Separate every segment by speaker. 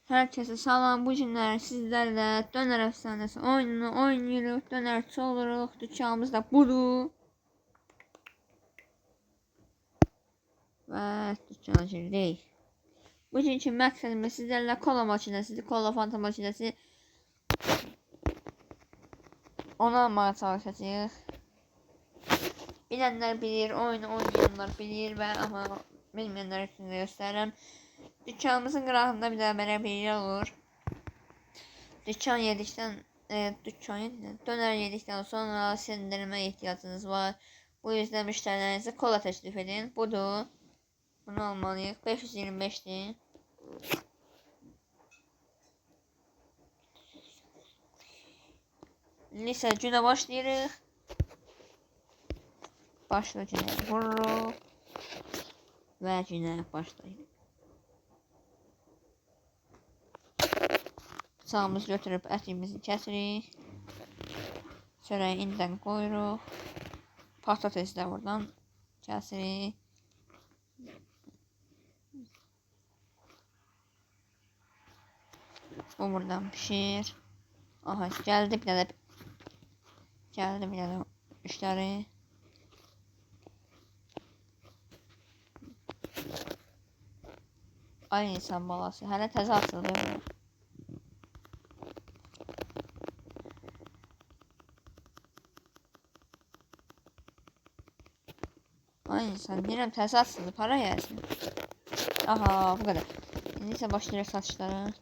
Speaker 1: Herkese salam. Bu günler sizlerle Döner Efsanesi oyununu oynuyoruz. Dönerçi oluruz. Dükkanımız da budur. Ve dükkana girdik. Bugünkü məqsədimiz sizlerle kola makinesi, kola fanta makinesi onu almaya çalışacağıq. Bilenler bilir, oyunu oynayanlar bilir ve ama bilmeyenler için de göstereyim. Dükkanımızın qırağında bir də belə bir yer olur. Dükkan yedikten döner yedikten sonra sindirime ihtiyacınız var. Bu yüzden müşterilerinize kola teklif edin. Budur. Bunu almalıyız. 525'ti. Lise güne başlayırıq. Başla güne vururuq. Və günə başlayırıq. Bıçağımızı götürüp ətimizi kəsirik. Çörəyi indən qoyuruq. Patatesi də buradan kəsirik. Bu buradan pişir. Aha geldi bir də müşteri. Ay insan balası. Hələ təzə açılıyor. Ay insan deyirəm təzə açıldı. Para gəlsin. Aha bu kadar. İndi isə başlayırıq satışlara.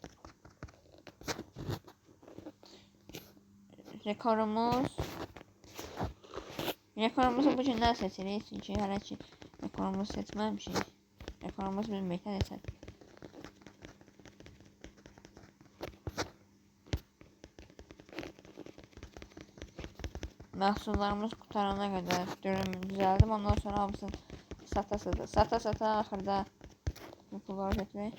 Speaker 1: Rekorumuzu bu gündən seçirik. Çünki hələ ki rekorumuzu seçməmişik. Rekorumuz bilməkdən əsər. Məhsullarımız qutarana qədər dürüm düzəldim. Ondan sonra hamısını sata axırda bu pulları götürək.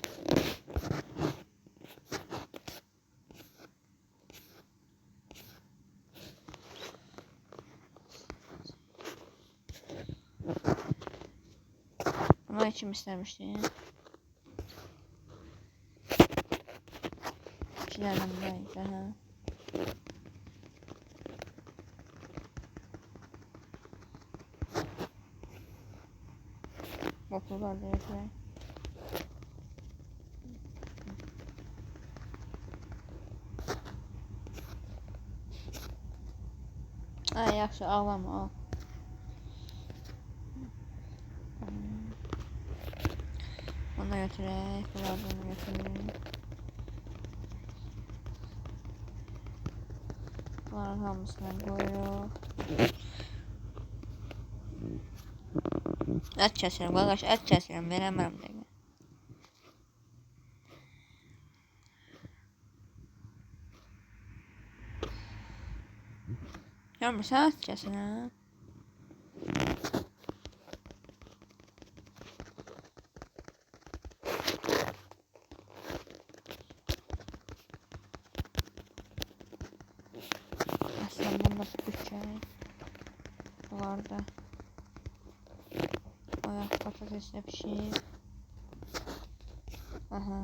Speaker 1: Bunu içim istemişti. İkilerden buraydı. Boklular da yapıyor. Ay yaxşı ağlama al. Onu götürək. Bunlardan götürək. Bunların hamısını qoyuruq. Ət kəsirəm, qardaş, ət kəsirəm, verəmərəm dəqiqə. Görmürsən ət kəsirəm? Aslında bunda bütçək. Bunlar da ayak patatesle pişir. Aha.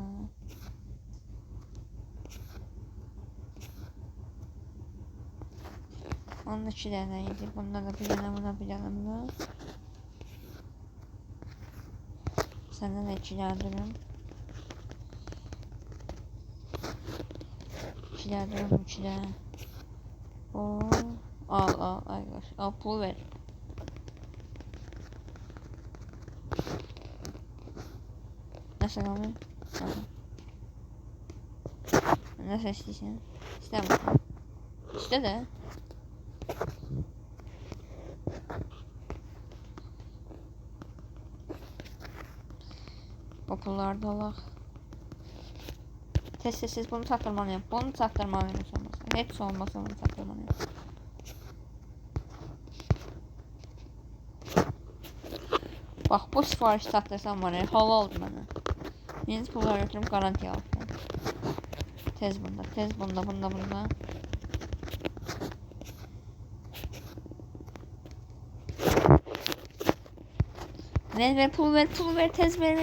Speaker 1: Onun 2 dənəydi. Bunda da bir dənə, buna bir dənə, buna. Səndən də 2 dənə dürüm. 2 dənə dürüm, 2 dənə. Al pul ver. Nasıl abi? Tamam. Nasıl istiyorsun? İstemiyorum. İste de. Popüler dalak. Tez bunu taktırmalıyım. Bunu taktırmalıyım olmasa. Hepsi olmasa bunu taktırmalıyım. Bak bu sipariş taktırsam var ya halal bana. Yeni pullar götürüp garanti aldım. Tez bunda. Ver pul ver tez ver.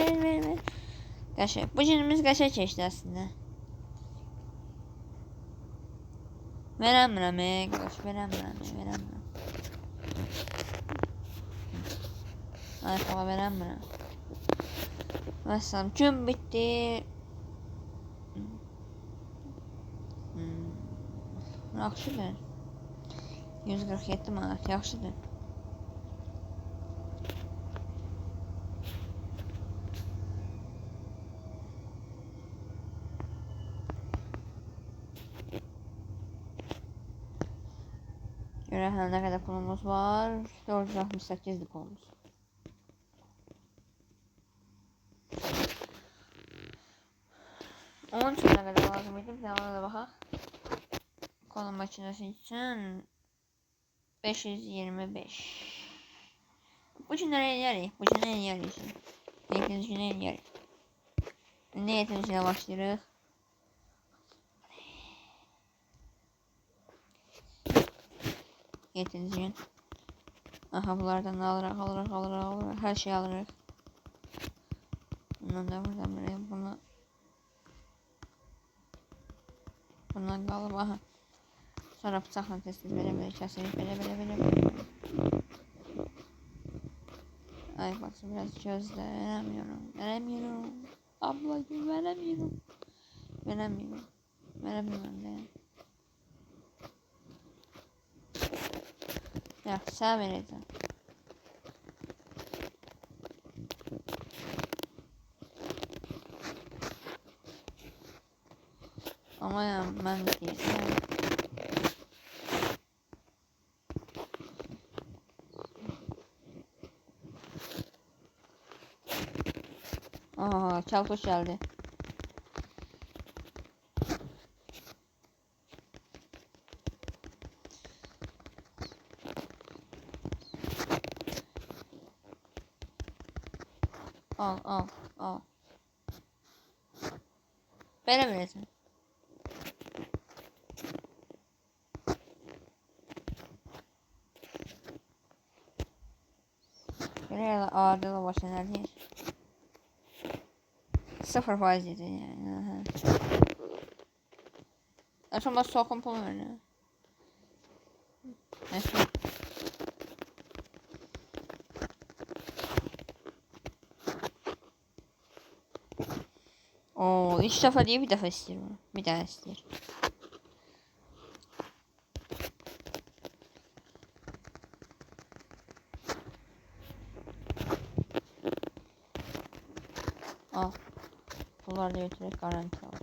Speaker 1: Qəşəng. Bu günümüz qəşəng keçdi aslında. Verəmirəm, qoş, verəmirəm. iPhone-a verəmirəm. Məsələn, gün bitdi. Yaxşıdır. 147 manat, yaxşıdır. Görək nə qədər pulumuz var. 468 pulumuz. Onun üçün nə qədər lazım idi? Bir daha da baxaq. Kolon makinesi üçün 525. Bu günləri eləyərik. Bu günə eləyərik. 7-ci günə eləyərik. Ne 7-ci günə başlayırıq? 7-ci gün. Aha, bunlardan alırıq. Hər şey alırıq. Bundan da buradan buraya. Bundan qalıb. Aha. Sonra bıçaqla tez-tez belə kəsirik. Belə. Ay baksın, biraz gözlə. Veremiyorum. Ablacığım, veremiyorum. Veremiyorum de. Ya sağ vereceğim. Ama ya ben diyeceğim. Aha, çaltoş geldi. Al. Böyle vereceğim. Böyle ağırlığı başına değil. 0% dedi yani. Aslında sokun pul verir. Neyse. Oo, 3 defa değil, bir defa istiyorum. Bir daha istiyorum. Al. Bunlar da götürerek garanti aldı.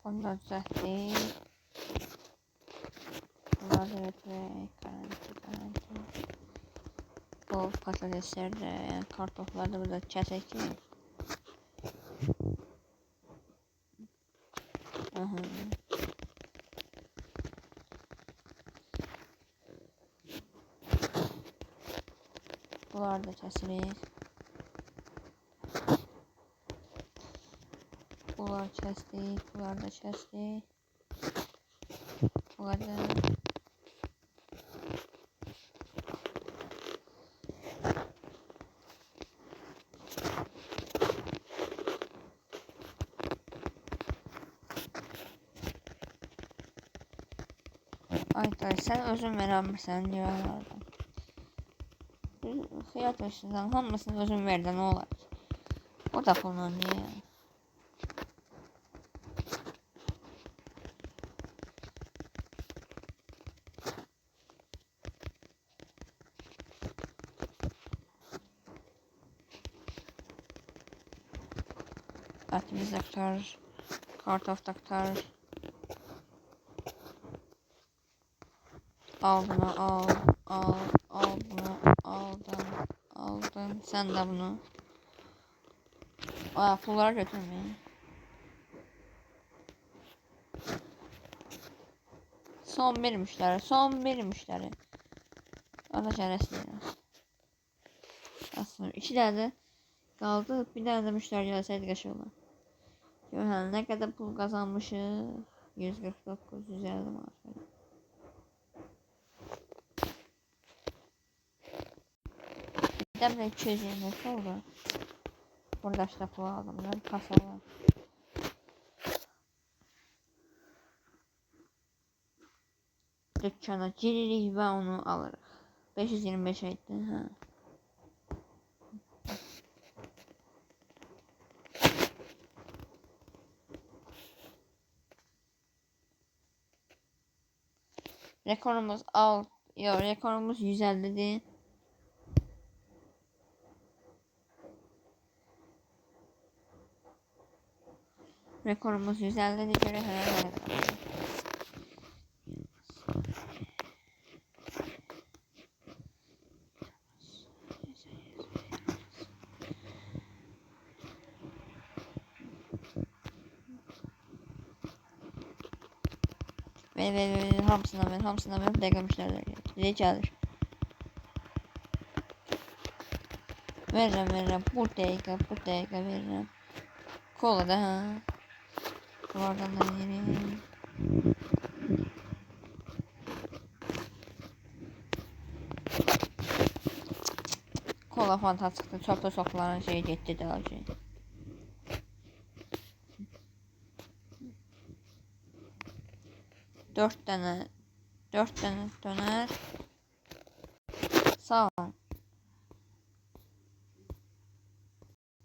Speaker 1: Bunlar düzelttik. Bunlar da götürerek garanti. Bu patatesler de, yani kartoflar da burada kesek. Aha. Bunlar da kesilir. Bunlar kestik. Bunlar da kestik. Bu kadar. Ay sen özün verəmirsən liralardan. Xiyat versinsən, hamısını özün ver də nə olar? O da pulla niyə? Ətimiz aktar, kartof aktar. Al bunu, al. Al bunu. Aldın. Sen de bunu. Pulları götürmeyin. Son bir müşteri. Arkadaşlar resmen. Aslında 2 tane kaldı. Bir tane de müşteri gelseydi kaç olur. Yani ne kadar pul kazanmışız? 149, 150 maaş. Birden 220 oldu. Burada işte pul aldım. Ben kasaya. Dükkana giririk ve onu alırıq. 525 etdi. Hə. Rekorumuz rekorumuz 150'dir. Rekorumuz 150'dir. Görə hələ ver hamısına ver dəqiqə müştərilər gəlir. Verirəm bu dəqiqə verirəm. Kola da ha. Oradan da verirəm. Kola fanta çıxdı. Çöpdə soxulan şey getdi daha şey. 4 tane döner.